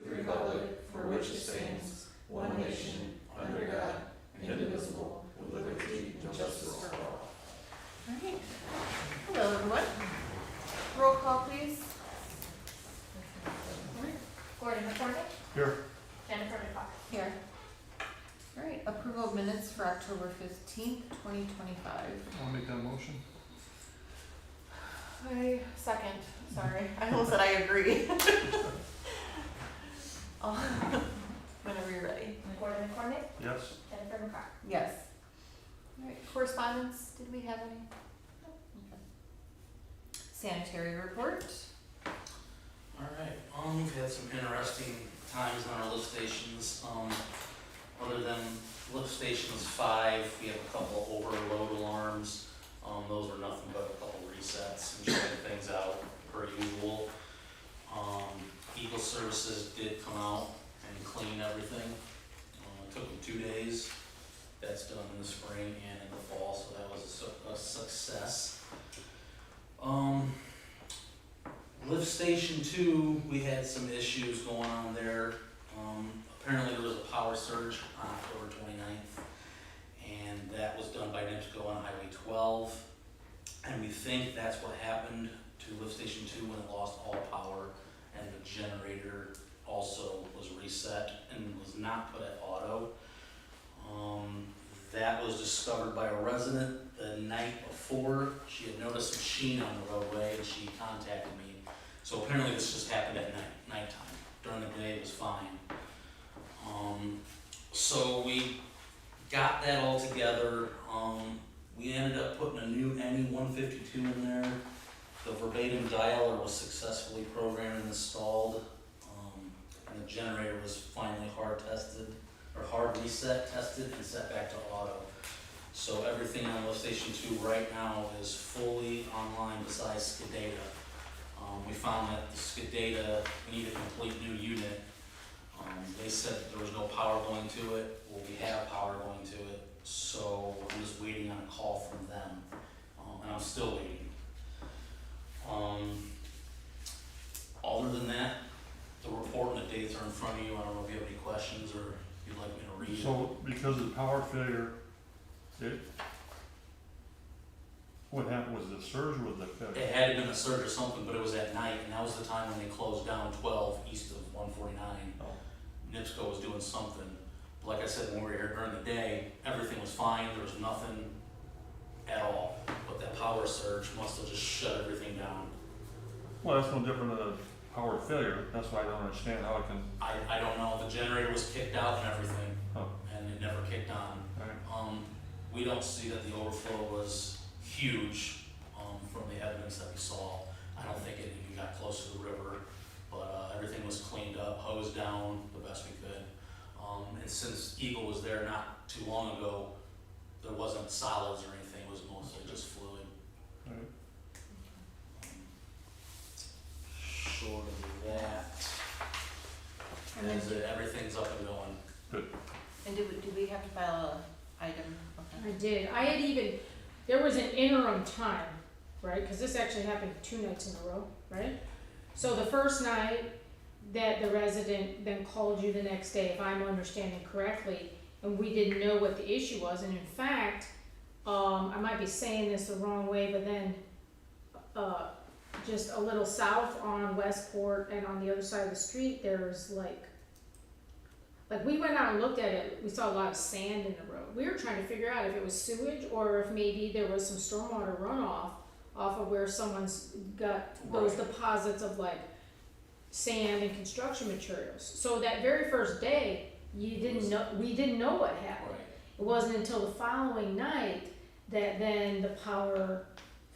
the republic for which it stands, one nation, under God, indivisible, with liberty and justice for all. All right. Hello, everyone. Roll call, please. Gordon McCormick, Here. Jennifer McCock. Here. All right. Approval of minutes for October 15th, 2025. I'll make that motion. I second. Sorry. I almost said I agree. Whenever you're ready. Gordon McCormick, Yes. Jennifer McCock. Yes. All right. Correspondence. Did we have any? No. Okay. Sanitary report. Alright, we've had some interesting times on our lift stations. Other than lift stations 5, we have a couple overload alarms. Those are nothing but a couple resets and checking things out per usual. Eagle Services did come out and clean everything. It took them 2 days. That's done in the spring and in the fall, so that was a success. Lift station 2, we had some issues going on there. Apparently there was a power surge on October 29th, and that was done by NIPSCO on Highway 12. And we think that's what happened to lift station 2 when it lost all power, and the generator also was reset and was not put at auto. That was discovered by a resident the night before. She had noticed some sheen on the roadway and she contacted me. So apparently this just happened at nighttime. During the day it was fine. So we got that all together. We ended up putting a new ME152 in there. The verbatim dialer was successfully programmed and installed. And the generator was finally hard reset, tested, and set back to auto. So everything on lift station 2 right now is fully online besides SCADA. We found that the SCADA, we need a complete new unit. They said there was no power going to it. Well, we have power going to it, so I'm just waiting on a call from them, and I'm still waiting. Other than that, the report and the dates are in front of you. I don't know if you have any questions or if you'd like me to read it. So because of the power failure, what happened, was it a surge or was it a failure? It had been a surge or something, but it was at night, and that was the time when they closed down 12 east of 149. Oh. NIPSCO was doing something. But like I said, when we were here during the day, everything was fine. There was nothing at all. But that power surge must have just shut everything down. Well, that's no different than a power failure. That's why I don't understand how it can. I don't know. The generator was kicked out and everything, Oh. and it never kicked on. Right. We don't see that the overflow was huge from the evidence that we saw. I don't think it even got close to the river, but everything was cleaned up, hosed down the best we could. And since Eagle was there not too long ago, there wasn't solids or anything, it was mostly just fluid. Right. Short of that, And then, that's it. Everything's up and going. Good. and did we have to file a item? Okay. I did. I had even, there was an interim time, right? Because this actually happened 2 nights in a row, right? So the first night that the resident then called you the next day, if I'm understanding correctly, and we didn't know what the issue was. And in fact, I might be saying this the wrong way, but then just a little south on Westport and on the other side of the street, there's like we went out and looked at it, we saw a lot of sand in the road. We were trying to figure out if it was sewage or if maybe there was some stormwater runoff off of where someone's got those deposits of like sand and construction materials. So that very first day, we didn't know what happened. Right. It wasn't until the following night that then the power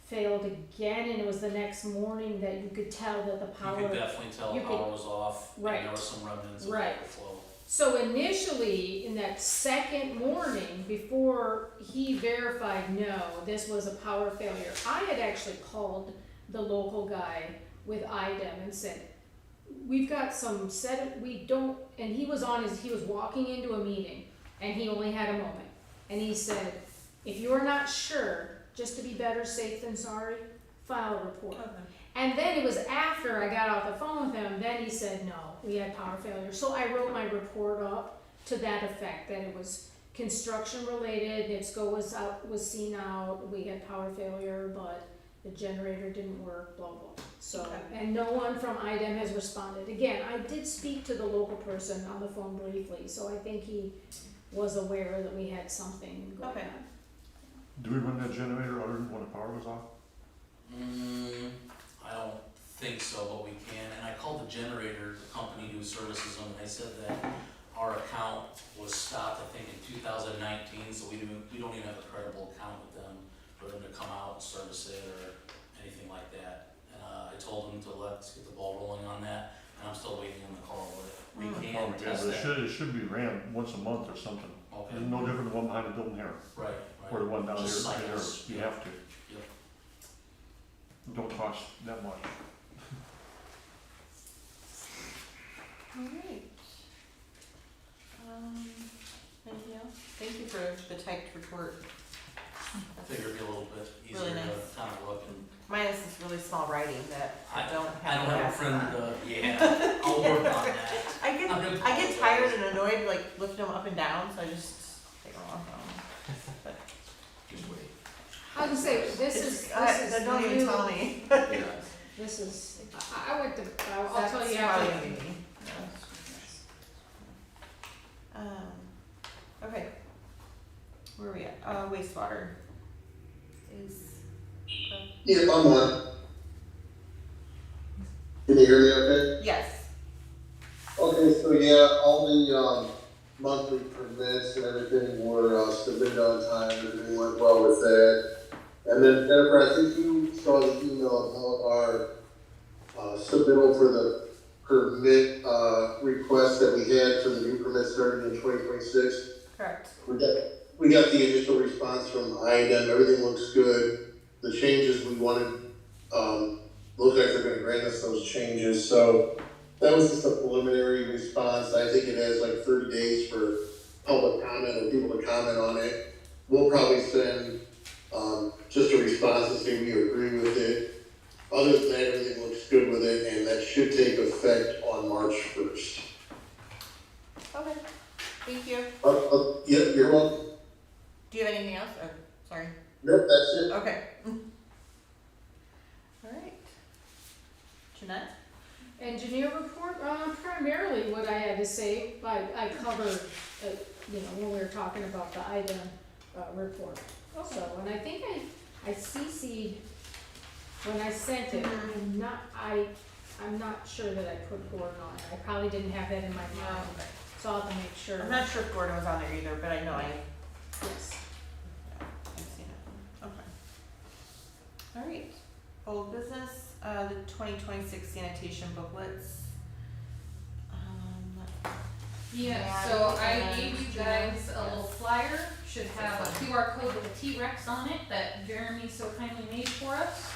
failed again, and it was the next morning that you could tell that the power. You could definitely tell the power was off, and there were some remnants of overflow. So initially, in that second morning, before he verified, no, this was a power failure, I had actually called the local guy with IDEM and said, we've got some and he was walking into a meeting, and he only had a moment, and he said, if you're not sure, just to be better safe than sorry, file a report. Okay. And then it was after I got off the phone with him, then he said, no, we had power failure. So I wrote my report up to that effect, that it was construction related, NIPSCO was seen out, we had power failure, but the generator didn't work, blah, blah. So, Okay. and no one from IDEM has responded. Again, I did speak to the local person on the phone briefly, so I think he was aware that we had something going Okay. on. Do we run that generator other than when the power was off? I don't think so, but we can, and I called the generator, the company who services them, and I said that our account was stopped, I think, in 2019, so we don't even have a credible account with them for them to come out and service it or anything like that. And I told them to let's get the ball rolling on that, and I'm still waiting on the call, but we can Yeah, test but that. it should be ran once a month or something. Okay, It's no different than one behind the building here, right, or the one down there, Just cycles. you have to. Yep. Don't cost that much. Alright. Anything else? Thank you for the typed report. I figured it'd be a little bit easier Really to nice. kind of look and. Mine is this really small writing that I don't I have. don't have a glasses friend, on. yeah, I'll work on that. I I'm gonna get tired and annoyed like lifting them up and down, so I just take them off. Just wait. I was gonna say, this is Don't even new. tell me. Yeah. This is, I went to, I'll tell That's you probably after. gonna be me. Okay. Where are we at? Wastewater is. Yeah, I'm on. Can you hear me okay? Yes. Okay, so yeah, all the, monthly permits and everything were, submitted on time, everything went well with that. And then Jennifer, I think you saw the email about our, submittal for the permit, request that we had for the new permit starting in 2026. Correct. We got the initial response from IDEM, everything looks good. The changes we wanted, look like they're gonna grant us those changes, so that was just a preliminary response. I think it has like 30 days for public comment or people to comment on it. We'll probably send, just a response to say we agree with it. Other than that, everything looks good with it, and that should take effect on March 1st. Okay. Thank you. Yep, you're welcome. Do you have anything else? Oh, sorry. Nope, that's it. Okay. All right. Jeanette? Engineer report, primarily what I had to say, I covered, when we were talking about the item, report. So, and I think I CC'd, when I sent it, I'm not sure that I put Gordon on it, I probably didn't have that in my mind, Okay. so I'll have to make sure. I'm not sure if Gordon was on there either, but I know Yes. I've seen it. Okay. All right. Old business, the 2026 sanitation booklets. Yeah, so I gave you guys a little flyer, should have a QR code with a T-Rex on it that Jeremy so kindly made for us.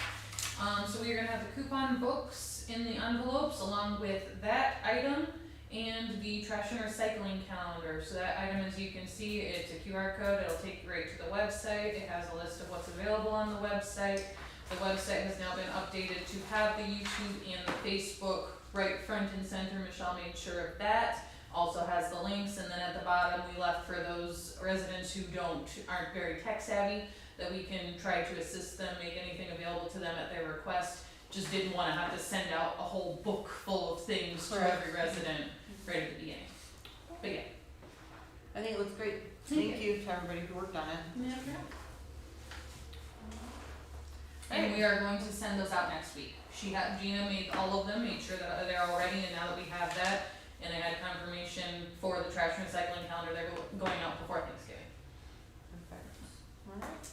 So we are gonna have the coupon books in the envelopes along with that item and the trash and recycling calendar. So that item, as you can see, it's a QR code, it'll take you right to the website, it has a list of what's available on the website. The website has now been updated to have the YouTube and the Facebook right front and center. Michelle made sure of that. Also has the links, and then at the bottom we left for those residents who aren't very tech savvy, that we can try to assist them, make anything available to them at their request. Just didn't wanna have to send out a whole book full of things to every resident right at the beginning. But yeah. I think it looks great. Thank you to everybody who worked on it. And we are going to send those out next week. Gina made all of them, made sure that they're all ready, and now that we have that, and I had confirmation for the trash and recycling calendar, they're going out before Thanksgiving. Perfect.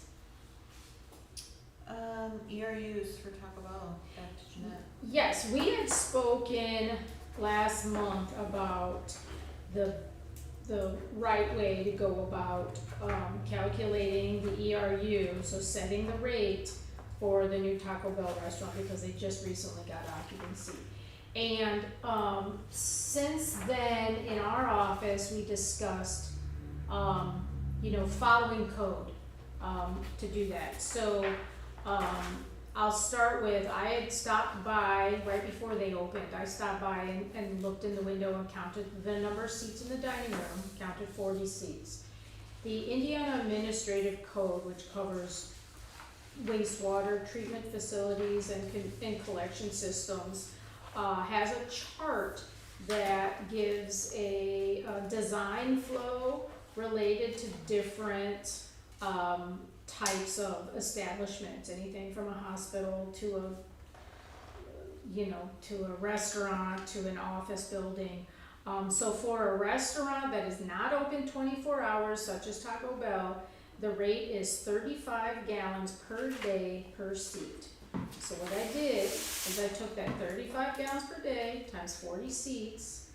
Alright. ERUs for Taco Bell, back to Jeanette. Yes, we had spoken last month about the right way to go about, calculating the ERU, so setting the rate for the new Taco Bell restaurant, because they just recently got occupancy. And, since then, in our office, we discussed, following code, to do that. So, I'll start with, I had stopped by right before they opened. I stopped by and looked in the window and counted the number of seats in the dining room, counted 40 seats. The Indiana Administrative Code, which covers wastewater treatment facilities and collection systems, has a chart that gives a design flow related to different types of establishments, anything from a hospital to a restaurant to an office building. So for a restaurant that is not open 24 hours, such as Taco Bell, the rate is 35 gallons per day per seat. So what I did is I took that 35 gallons per day times 40 seats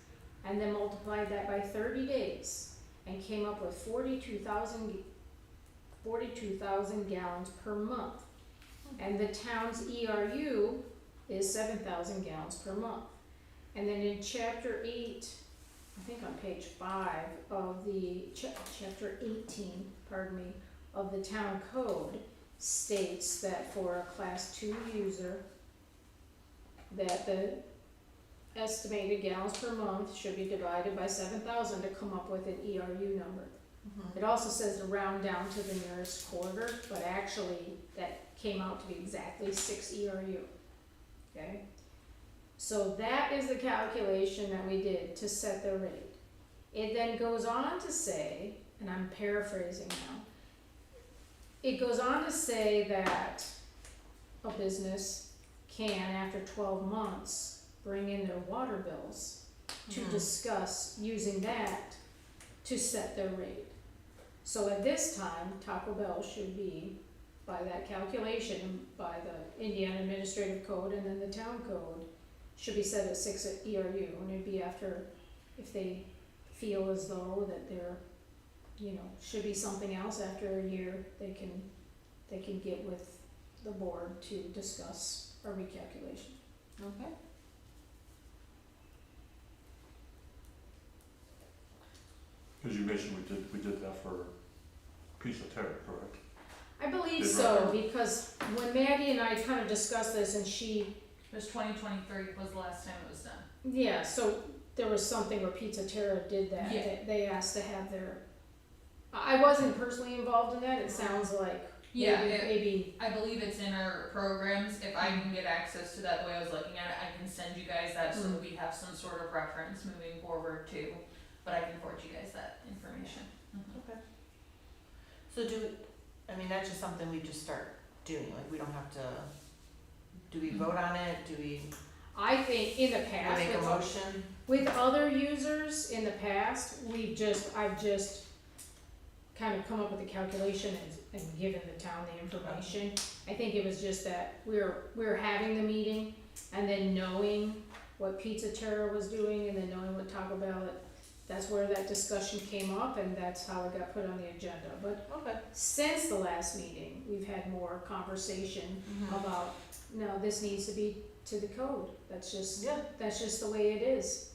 and then multiplied that by 30 days and came up with 42,000 gallons per month. And the town's ERU is 7,000 gallons per month. And then in chapter 8, I think on page 5 of the, chapter 18, pardon me, of the town code states that for a class 2 user, that the estimated gallons per month should be divided by 7,000 to come up with an ERU number. It also says to round down to the nearest quarter, but actually that came out to be exactly 6 ERU, okay? So that is the calculation that we did to set the rate. It then goes on to say, and I'm paraphrasing now, it goes on to say that a business can, after 12 months, bring in their water bills to discuss using that to set their rate. So at this time, Taco Bell should be, by that calculation, by the Indiana Administrative Code and then the town code, should be set at 6 ERU, and it'd be after, if they feel as though that they're, should be something else after a year, they can get with the board to discuss a recalculation. Okay. Cause you mentioned we did that for Pizza Terra, correct? I believe Did so, Robert? because when Maddie and I kind of discussed this and she, It was 2023 was the last time it was done. yeah, so there was something where Pizza Terra did that. Yeah. They asked to have their, I wasn't personally involved in that, it sounds like Yeah, maybe, I believe it's in our programs. If I can get access to that the way I was looking at it, I can send you guys that so that we have some sort of reference moving forward too. But I can forward you guys that information. Okay. So that's just something we just start doing, like we don't have to, do we vote on it, do we I think in the past, make a motion? with other users in the past, I've just kind of come up with a calculation and given the town the information. I think it was just that we were having the meeting and then knowing what Pizza Terra was doing and then knowing what Taco Bell, that's where that discussion came up and that's how it got put on the agenda. But Okay. since the last meeting, we've had more conversation about, no, this needs to be to the code. That's just the way it is,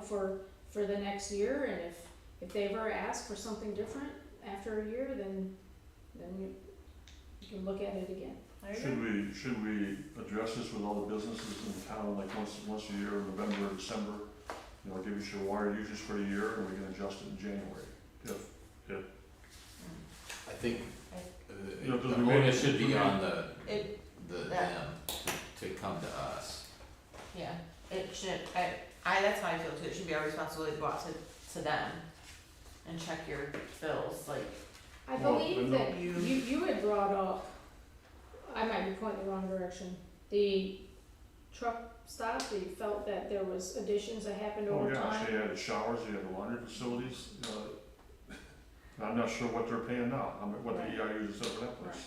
for the next year. And if they ever ask for something different after a year, then you can look at it again. Should we address this with all the businesses in town, like once a year, November or December? Give us your water usage for the year and we can adjust it in January. I think, You know, the does we make onus it- should be we on It, them to come to us. yeah, it should, that's how I feel too, it should be our responsibility to go out to them and check your bills, like, I Well, believe but that you had brought up, I might be pointing the wrong direction, the truck stop, you felt that there was additions that happened Oh, over yeah, time? so you had the showers, you had the laundry facilities, I'm not sure what they're paying now, what the EIUs are set for that place.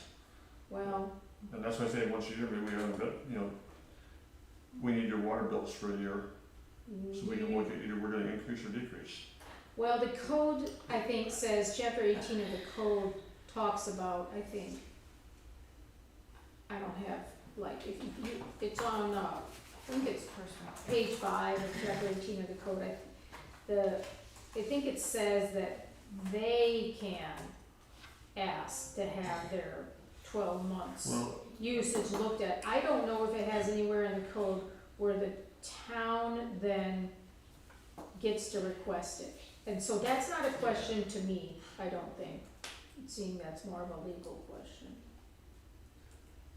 Well, And that's why I say once a year, maybe we have a bit, we need your water bills for a year, so we can look at either we're gonna increase or decrease. well, the code, I think, says, chapter 18 of the code talks about, I think, I don't have, like, if you, it's on, I think it's page 5 of chapter 18 of the code, I think it says that they can ask to have their 12 months Well, usage looked at. I don't know if it has anywhere in the code where the town then gets to request it. And so that's not a question to me, I don't think, seeing that's more of a legal question,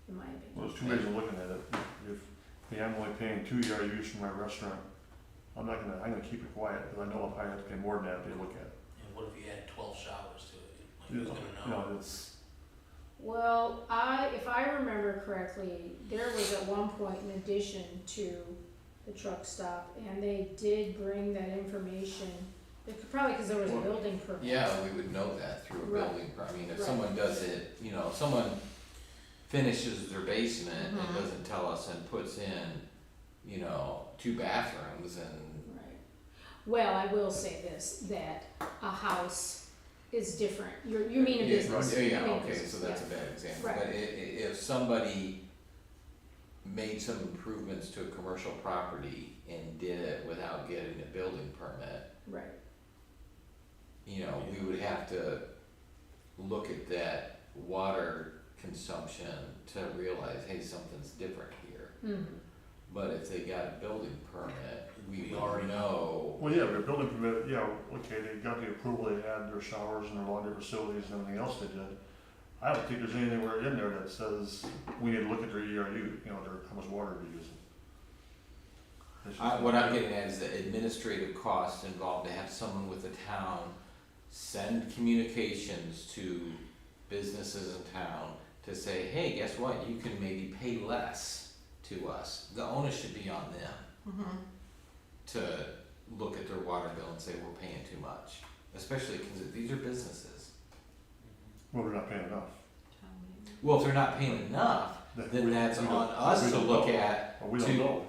in my opinion. well, there's two ways of looking at it. If, hey, I'm only paying 2 ERUs for my restaurant, I'm gonna keep it quiet, because I know if I have to pay more than that, they look at it. And what if you add 12 showers to it? Like, You who's know, gonna know? it's, Well, if I remember correctly, there was at one point an addition to the truck stop, and they did bring that information, probably because there was a Well, building permit. Yeah, we would know that through a Right. building permit. I mean, if Right. someone does it, you know, if someone finishes their basement and Mhm. doesn't tell us and puts in, you know, 2 bathrooms and, Right. Well, I will say this, that a house is different. You mean a yeah, business. right, You yeah, mean okay, business, so that's yeah. a bad example. Right. But if somebody made some improvements to a commercial property and did it without getting a building permit, Right, you know, we would have to look at that water consumption to realize, hey, something's different here. mhm, But if they got a building permit, we We would already know. well, yeah, the building permit, yeah, okay, they got the approval, they had their showers and their laundry facilities and everything else they did. I don't think there's anywhere in there that says we need to look at their ERU, you know, how much water they're using. It's just- What I'm getting at is the administrative costs involved to have someone with the town send communications to businesses in town to say, hey, guess what, you can maybe pay less to us. The onus should be on them Mhm. to look at their water bill and say, we're paying too much. Especially because these are businesses. Well, they're not paying enough. Well, if they're not paying enough, then that's we on don't- us we to don't look know. at. Or we don't know.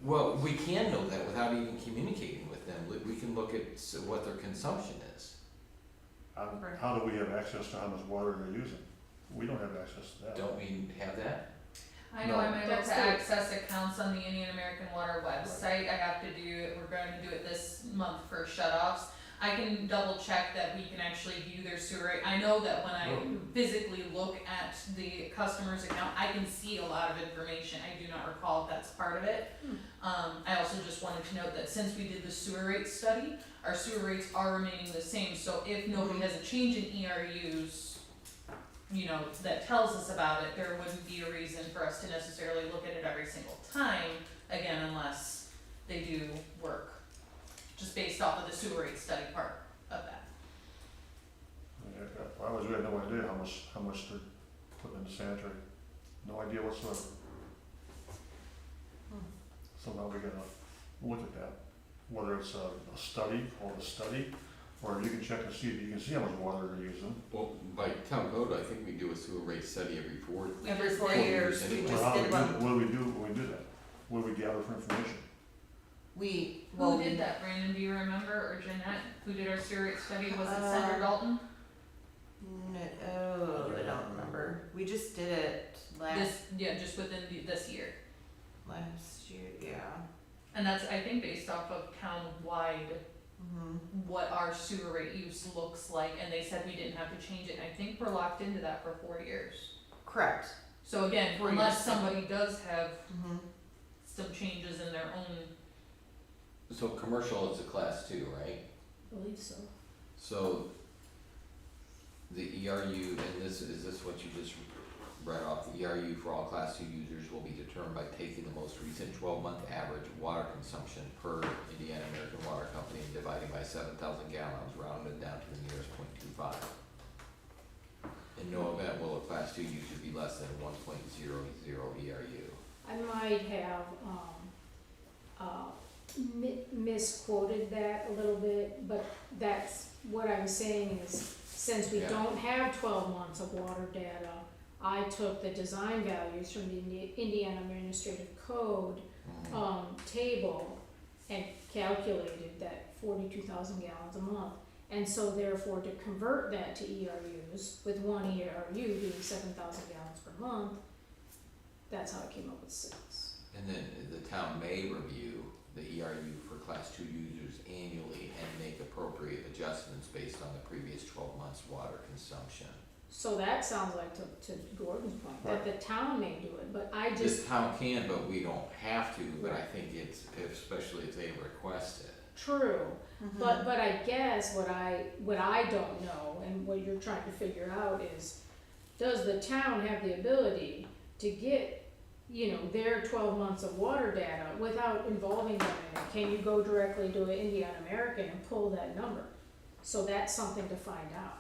Well, we can know that without even communicating with them. We can look at what their consumption is. Right. How do we have access to how much water they're using? We don't have access to that. Don't we have that? I know No. I'm able That's to the- access accounts on the Indian American Water website. I have to do it, we're going to do it this month for shut-offs. I can double check that we can actually view their sewer rate. I know that when I physically look at the customer's account, I can see a lot of information. I do not recall if that's part of it. I also just wanted to note that since we did the sewer rate study, our sewer rates are remaining the same. So if nobody has a change in ERUs, you know, that tells us about it, there wouldn't be a reason for us to necessarily look at it every single time, again, unless they do work, just based off of the sewer rate study part of that. Yeah, I was, we had no idea how much they're putting into sanitary. No idea whatsoever. So now we gotta look at that, whether it's a study, called a study, or you can check and see, you can see how much water they're using. Well, by town code, I think we do a sewer rate study every 4. Every 4 4 years, years we anyway. just Well, how do did we do, one. what do we do when we do that? What do we gather for information? Who did that, Brandon, do you remember, or Jeanette, who did our sewer rate study, was it Senator Dalton? Oh, I don't remember. We just did it Just within this year, last year, yeah. and that's, I think, based off of town-wide, Mhm. what our sewer rate use looks like, and they said we didn't have to change it, and I think we're locked into that for 4 years. Correct. So again, 4 unless years. somebody does have Mhm. some changes in their own, So commercial is a class 2, right? I believe so. So the ERU, and this what you just read off, the ERU for all class 2 users will be determined by taking the most recent 12-month average water consumption per Indiana American Water Company and dividing by 7,000 gallons, rounded down to the nearest 0.25. In no event will a class 2 user be less than 1.00 ERU. I might have, misquoted that a little bit, but that's, what I'm saying is, since we Yeah. don't have 12 months of water data, I took the design values from the Indiana Administrative Code, table and calculated that 42,000 gallons a month. And so therefore, to convert that to ERUs, with one ERU being 7,000 gallons per month, that's how I came up with 6. And then the town may review the ERU for class 2 users annually and make appropriate adjustments based on the previous 12 months' water consumption. So that sounds like to Gordon's point, that the town may do it, but I This just, town can, but we don't have to, but I think it's, especially if they request it. true. But I guess what I don't know, and what you're trying to figure out is, does the town have the ability to get, you know, their 12 months of water data without involving them in it? Can you go directly to an Indiana American and pull that number? So that's something to find out.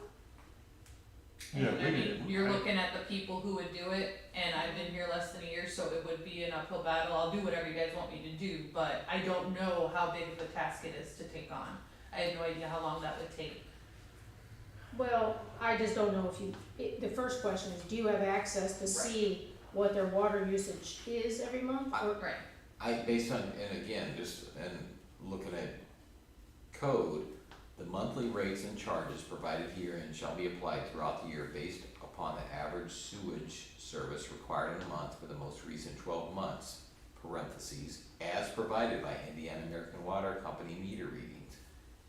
Yeah, And I we mean, did. you're looking at the people who would do it, and I've been here less than a year, so it would be an uphill battle. I'll do whatever you guys want me to do, but I don't know how big of a task it is to take on. I have no idea how long that would take. Well, I just don't know if the first question is, do you have access to see what their water usage is every month? Or- Right. Based on, and again, looking at code, the monthly rates and charges provided herein shall be applied throughout the year based upon the average sewage service required in a month for the most recent 12 months, parentheses, as provided by Indiana American Water Company meter readings,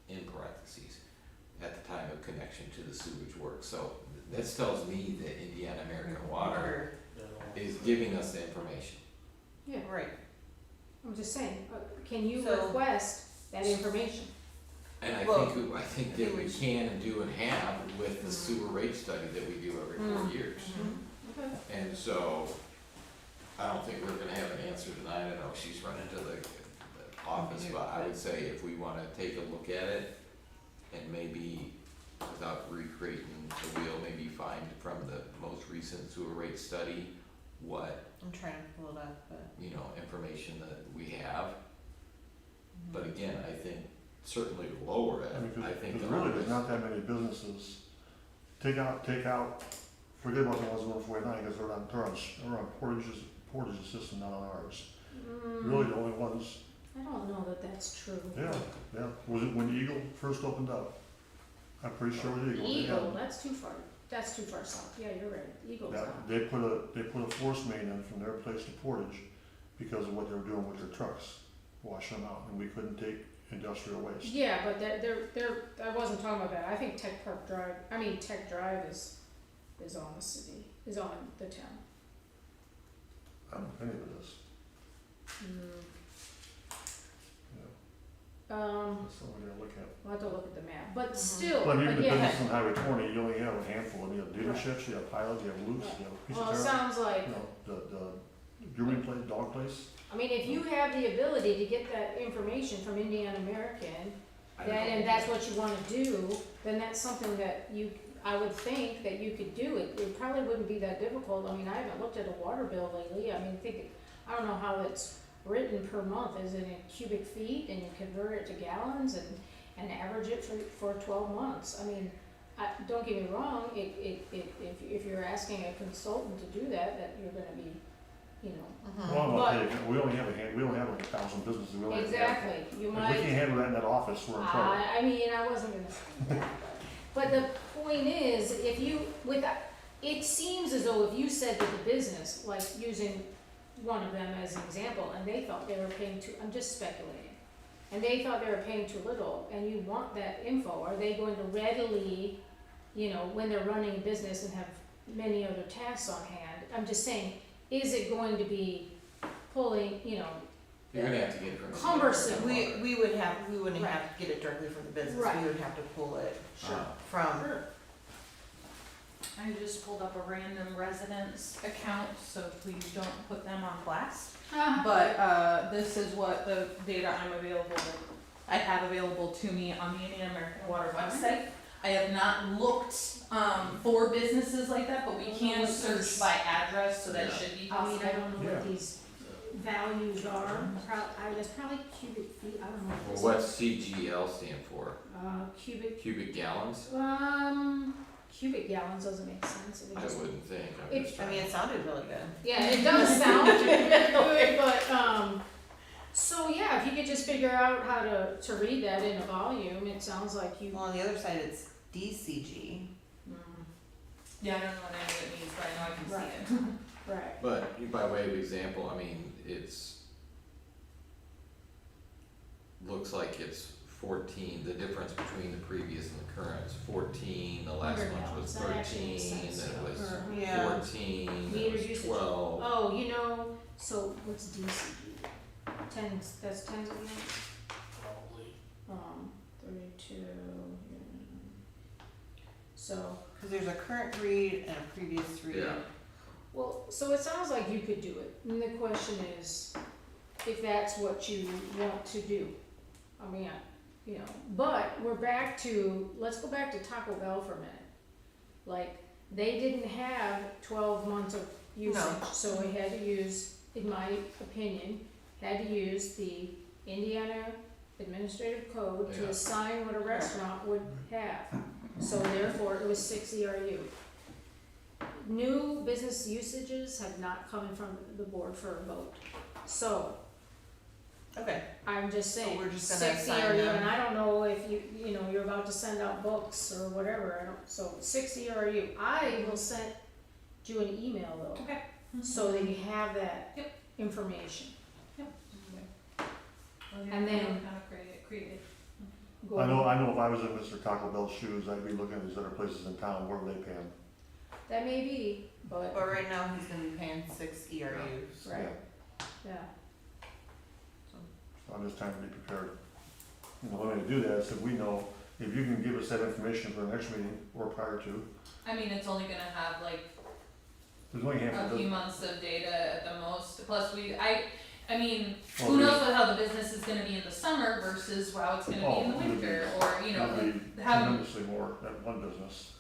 in parentheses, at the time of connection to the sewage work. So this tells me that Indiana American Water is giving us the information. Yeah, Right, I'm just saying, can you So- request that information? And I Well, think that we can and do and have with the sewer rate study that we do every 4 years. Okay. And so, I don't think we're gonna have an answer tonight. I know she's running to the office, but I would say if we wanna take a look at it and maybe, without recreating the wheel, maybe find from the most recent sewer rate study what, I'm trying to pull it up, but. information that we have. But again, I think certainly lower it, I mean, I think. because really, there's not that many businesses, take out, forget about the ones on 149, because they're on Portage's system, not on ours. Really, the only ones, I don't know that that's true. yeah, was it when Eagle first opened up? I'm pretty sure it was Eagle. They Eagle, had- that's too far south, yeah, you're right, Eagle's Yeah, not. they put a force main in from their place to Portage because of what they were doing with their trucks, washing them out, and we couldn't take industrial waste. Yeah, but I wasn't talking about that, I think Tech Drive is on the city, is on the town. I don't know if any of it is, yeah, that's something we gotta look at. We'll have to look at the map, but still, But even the again, business on Highway 20, you only have a handful, and you have dealerships, you have pilots, you have Luke's, you have Piece well, it of Terra, sounds like, you know, the grooming place, dog place. I mean, if you have the ability to get that information from Indiana American, I then, don't know. and that's what you wanna do, then that's something that I would think that you could do. It probably wouldn't be that difficult. I mean, I haven't looked at a water bill lately. I mean, I don't know how it's written per month. Is it in cubic feet and you convert it to gallons and average it for 12 months? I mean, don't get me wrong, if you're asking a consultant to do that you're gonna be, you know. Well, I'm But- not kidding. We only have like 1,000 businesses, we only have. Exactly, you If we might. can't handle that in that office, we're in trouble. I mean, I wasn't gonna say that, but the point is, it seems as though if you said to the business, like using one of them as an example, and they thought they were paying too, I'm just speculating, and they thought they were paying too little, and you want that info, are they going to readily, when they're running a business and have many other tasks on hand, I'm just saying, is it going to be pulling, You're gonna have to get it from. Cumbersome. We wouldn't have to get it directly from the business, Right. we would have to pull it Sure. from, Sure. I just pulled up a random residence account, so please don't put them on blast. But this is what the data I have available to me on the Indian American Water website. I have not looked for businesses like that, but we can search by address, so that Yeah. should be I mean, possible. I don't know Yeah. what these values are, it's probably cubic feet, I don't know. Well, what's CGL stand for? Cubic, Cubic gallons? cubic gallons doesn't make sense, it I just, wouldn't think, I'm It- just I trying. mean, it sounded really good. yeah, it does sound good, but, so yeah, if you could just figure out how to read that in a volume, it sounds like you. Well, on the other side, it's DCG. Yeah, I don't know what any of it means, but I know I can Right. see it. Right, But by way of example, I mean, looks like it's 14, the difference between the previous and the current is 14, the last 100 month was gallons. That actually 13, makes then sense, it was yeah. Yeah. 14, then Meter it was usage. 12. Oh, you know, so what's DCG? Tens, that's tens of units? Probably. 32, yeah. So, Cause there's a current read and a previous read. Yeah. well, so it sounds like you could do it, and the question is, if that's what you want to do. I mean, you know, but we're back to, let's go back to Taco Bell for a minute. Like, they didn't have 12 months of usage, so we had to use, in my opinion, had to use the Indiana Administrative Code to Yeah. assign what a restaurant would have. So therefore, it was 6 ERU. New business usages have not come in front of the board for a vote. So, Okay, I'm just saying, we're just gonna 6 assign ERU, them. and I don't know if you know, you're about to send out books or whatever, I don't, so 6 ERU. I will send you an email though, Okay. so that you have that Yep. information. Well, And then- kind of creative. Go I know, ahead. I know if I was in Mr. Taco Bell's shoes, I'd be looking at these other places in town, where would they pay them? That may be, but, but right now he's gonna be paying 6 ERUs. right, yeah. So I'm just trying to be prepared. You know, when we do that, is if we know, if you can give us that information for the next meeting or prior to, I mean, it's only gonna have like there's only a a handful few of, months of data at the most, plus I mean, Well, who there's- knows how the business is gonna be in the summer versus how it's gonna be in the Oh, it'll be- winter, or, you know, it'll be having, tremendously more at one business.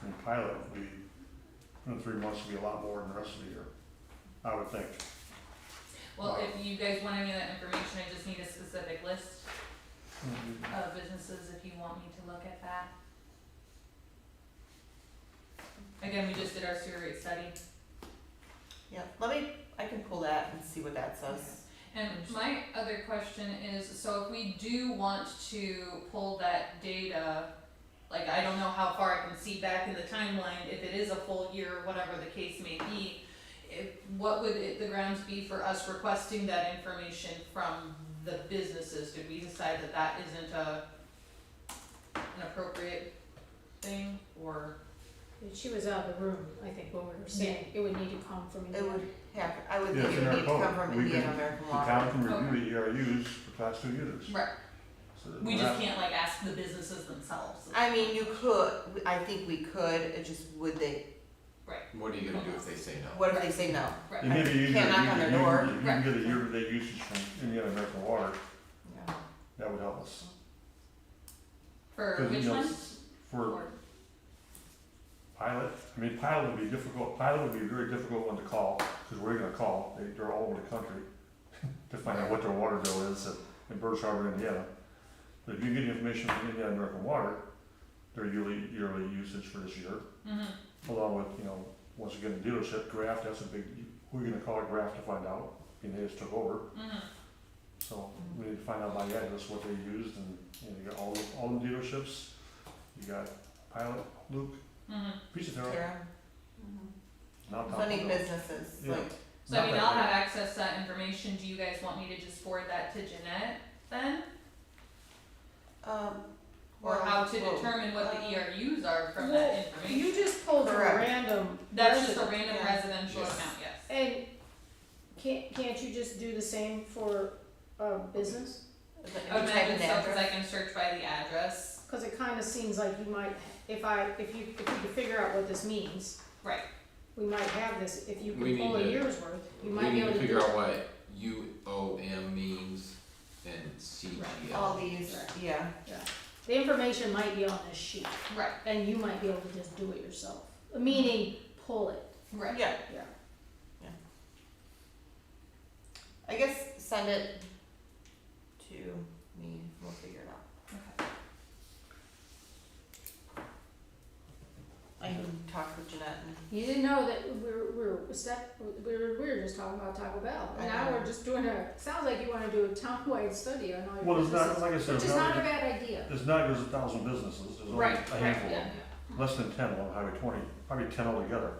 And pilot would be, in 3 months would be a lot more than the rest of the year, I would think. well, if you guys want any of that information, I just need a specific list of businesses if you want me to look at that. Again, we just did our sewer rate study. Yeah, I can pull that and see what that says. And my other question is, so if we do want to pull that data, like I don't know how far I can see back in the timeline, if it is a full year, whatever the case may be, what would the grounds be for us requesting that information from the businesses? Did we decide that that isn't an appropriate thing, or? She was out of the room, I think, when we were saying it would need to come from It Indiana. would have, I would Yeah, think it's it in would our need to come code. from We Indiana can- American The Water. town can review the ERUs for class 2 users. Right, So that we we're just not- can't like ask the businesses themselves. I mean, you could, I think we could, it just, would they, What are you gonna do if they say no? what if they say no? Right. And maybe you Can't knock on their door. you can get a year-to-date usage from Indiana American Water, Yeah. that would help us. For 'Cause, you which know, one? For Or- pilot, I mean, pilot would be difficult, pilot would be a very difficult one to call, because we're gonna call, they're all over the country to find out what their water bill is in Birch Harbor, Indiana. But if you get information from Indiana American Water, their yearly usage for this year, along with, you know, once again, the dealership, Graft, that's a big, we're gonna call it Graft to find out, and they just took over. So we need to find out by address what they used, and, you know, you got all the dealerships, you got Pilot, Luke, Pizza Terra, Tara? not Taco Funny Bell. businesses, Yeah. like, So I Not mean, that I'll big. have access to that information, do you guys want me to just forward that to Jeanette then? Or how to well, determine what the ERUs are from Well, that information? You just pulled a Correct. random That's just a resident. random Yeah. residential Yes. account, yes. And can't you just do the same for a business? is it- I would you type in imagine the so, cause I address? can search by the address. Cause it kinda seems like you might, if you could figure out what this means, Right, we might have this, if you We can pull a need to- year's worth, you We might be need able to to do figure it. out what UOM means and CGL. All these, Right. yeah, The information might be on this sheet, right, and you might be able to just do it yourself, meaning pull it, right. yeah, yeah. I guess send it to me, we'll figure it out. Okay. I can talk with Jeanette and, You didn't know that we were just talking about Taco Bell, and I now know. we're just doing sounds like you wanna do a town-wide study on all your Well, it's not, businesses, like I said, which it's is not a not, bad idea. it's not, there's 1,000 businesses, there's only Right, a right, handful, Yeah, less than 10 on Highway 20, probably 10 altogether.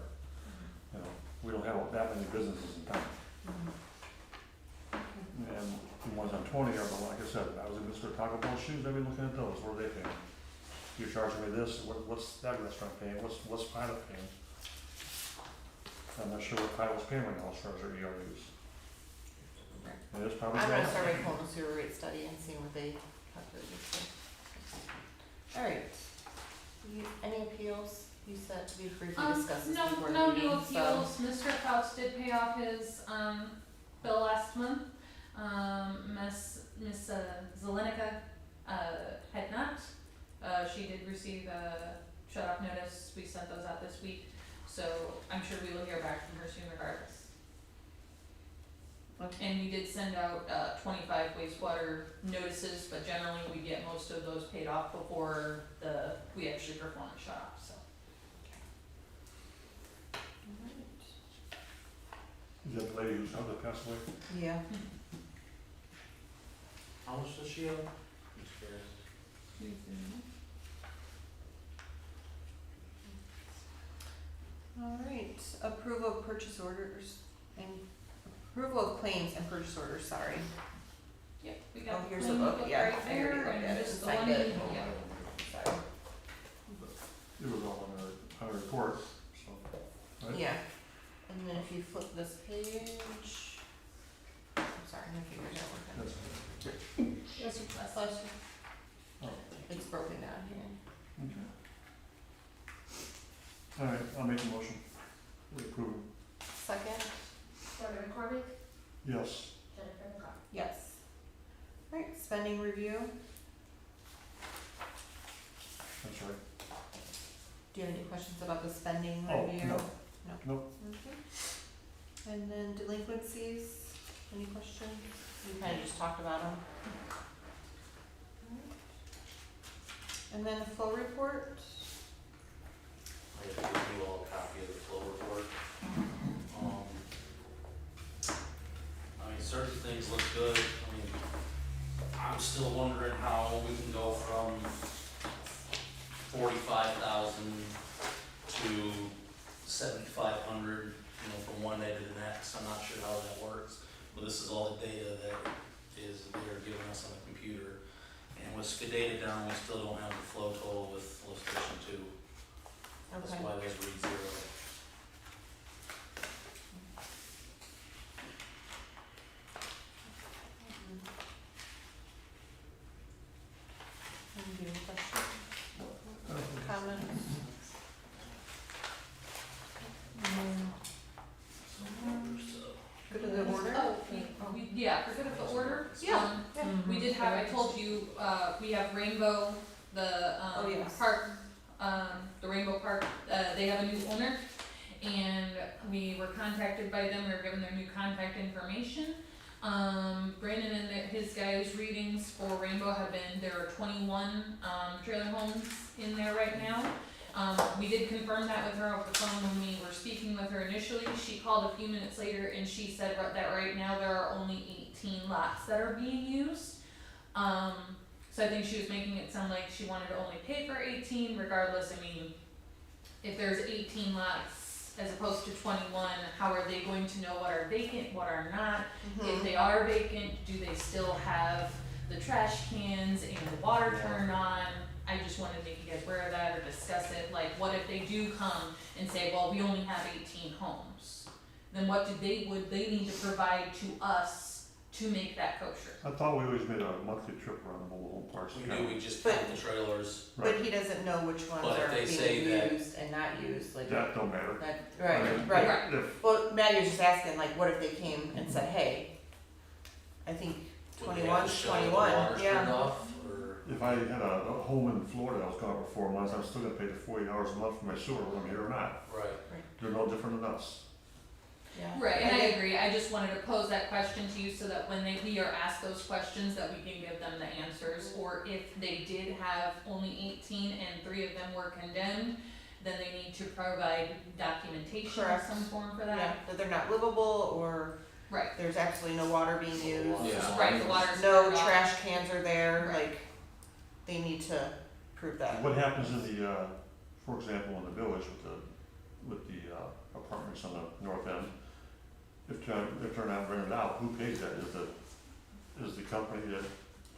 You know, we don't have that many businesses in town. And the ones on 20 are the, like I said, I was in Mr. Taco Bell shoes, I've been looking at those, what are they paying? You're charging me this, what's that restaurant paying, what's Pilot paying? I'm not sure what Pilot's paying right now as far as their ERUs. And it's probably. I'm gonna start by pulling the sewer rate study and seeing what they calculated. Alright, any appeals? You said we briefly discussed this before the No meeting, new so. appeals. Mr. Fouts did pay off his, bill last month. Miss Zelenica, had not. She did receive a shut-off notice. We sent those out this week, so I'm sure we will hear back from her soon regardless. Okay. And we did send out, 25 wastewater notices, but generally we get most of those paid off before we actually perform the shut-off, so. Is that the lady whose mother passed away? Yeah. How much does she owe? I'm just curious. Alright, approval of purchase orders and approval of claims and purchase orders, sorry. Yep, we Oh, got the here's the claim book, book yeah, right I already there, looked at and it, just the signed one, it. yeah. Sorry. It was all on her report, so. Right? Yeah, and then if you flip this page, I'm sorry, my fingers aren't working. That's, That's Bless last you. oh, It's broken down here. okay. All right, I'll make a motion. We approve. Second? Deborah McCormick, Yes. Jennifer McCarthy. Yes. Alright, spending review, That's right. do you have any questions about the spending Oh, review? no. No? Nope. Okay. And then delinquencies, any questions? We kinda just talked about them. And then the flow report, I have to give you all a copy of the flow report. I mean, certain things look good. I mean, I'm still wondering how we can go from 45,000 to 7,500, from one day to the next. I'm not sure how that works, but this is all the data that they're giving us on the computer. And with SCADATA down, we still don't have the flow total with lift station 2. That's okay. why those read 0. Any questions, comments? Good of the order? Oh, yeah, for good of the order. Yeah. We did have, I told you, we have Rainbow, the, Oh, yes. park, the Rainbow Park, they have a new owner. And we were contacted by them, we were given their new contact information. Brandon and his guys' readings for Rainbow have been, there are 21, trailer homes in there right now. We did confirm that with her over the phone when we were speaking with her initially. She called a few minutes later and she said that right now there are only 18 lots that are being used. So I think she was making it sound like she wanted to only pay for 18 regardless. I mean, if there's 18 lots as opposed to 21, how are they going to know what are vacant, what are not? If they are vacant, do they still have the trash cans and the water turned on? I just wanted to make you guys aware of that or discuss it, like what if they do come and say, well, we only have 18 homes? Then what would they need to provide to us to make that kosher? I thought we always made a monthly trip around the mobile home parks. We do, we just But- count the trailers. But he doesn't know which ones But if are they say being that- used and not used, like, That don't matter. that, I right, mean, right. If, Well, Maggie was just asking, like, what if they came and said, hey, I think Would they have 21, to show the 21, water's turned yeah. off, or? if I had a home in Florida that was gone for 4 months, I'm still gonna pay the $40 a month for my sewer, whether I'm here or not. Right. They're no different than us. Yeah. Right, and I agree, I just wanted to pose that question to you so that when we are asked those questions, that we can give them the answers. Or if they did have only 18 and 3 of them were condemned, then they need to provide documentation of Correct. some form for Yeah, that. that they're not livable, or Right, there's absolutely no water being used. Yeah. right, the water's No turned off. trash cans are there, Right. like, they need to prove that. What happens in the, for example, in the village with the apartments on the north end, if they're not rented out, who pays that? Is is the company that,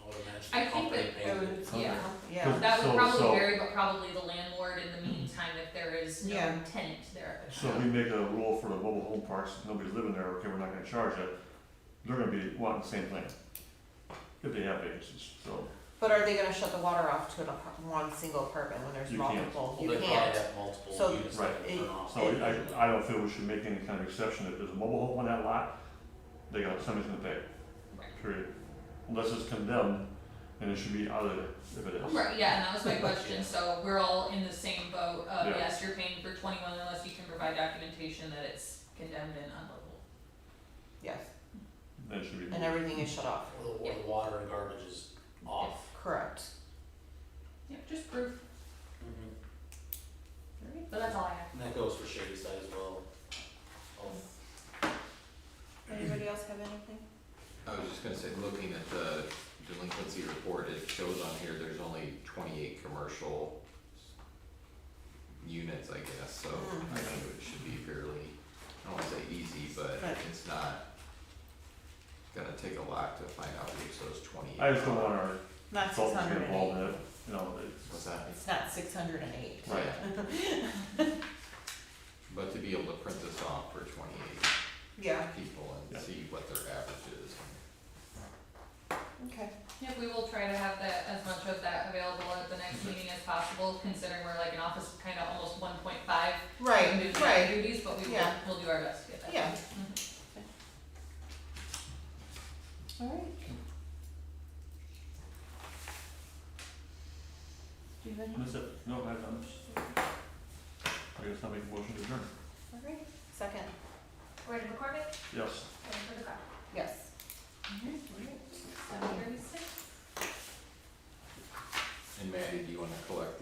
I would imagine I the think company that pays it. Yeah. Yeah, That would So- probably so- vary, but probably the landlord in the meantime, if there is no Yeah. tenant there at the so time. we make a rule for the mobile home parks, nobody's living there, okay, we're not gonna charge it, they're gonna be wanting the same thing. If they have vacancies, so, but are they gonna shut the water off to one single apartment when there's You can't. multiple? Well, You they probably can't. have multiple So- units that Right. they turn off. so I don't feel we should make any kind of exception, if there's a mobile home on that lot, they got, somebody's gonna pay it. Right. Period. Unless it's condemned, then it should be out of there, if it is. Right, yeah, and that was my question, so we're all in the same boat of, Yeah. yes, you're paying for 21 unless you can provide documentation that it's condemned and unlivable. Yes, Then it should be. and everything is shut off, Or the water and garbage is off. correct. Yep, just proof, Mhm. but that's all I have. And that goes for Shady Side as well. Oh, Anybody else have anything? I was just gonna say, looking at the delinquency report, it shows on here there's only 28 commercial units, I guess, so I think it should be fairly, I don't wanna say easy, but Right. it's not gonna take a lot to find out which those 28 I just don't are. want our Not six consultants to hundred get and involved eight. in it, you know, it's. What's that? It's not 608. Right. But to be able to print this off for 28 Yeah, people and Yeah. see what their average is. okay. Yep, we will try to have that, as much of that available at the next meeting as possible, considering we're like an office of kinda almost 1.5. Right, Moving our right, duties, but we will, Yeah. we'll do our best to get that. yeah. Mhm. Alright. Do you have any? That's it, no, I've done this. I guess I'll make a motion to adjourn. Alright, second, Ready to record it? Yes. Ready for the car? yes. 7:36. And Maddie, do you wanna collect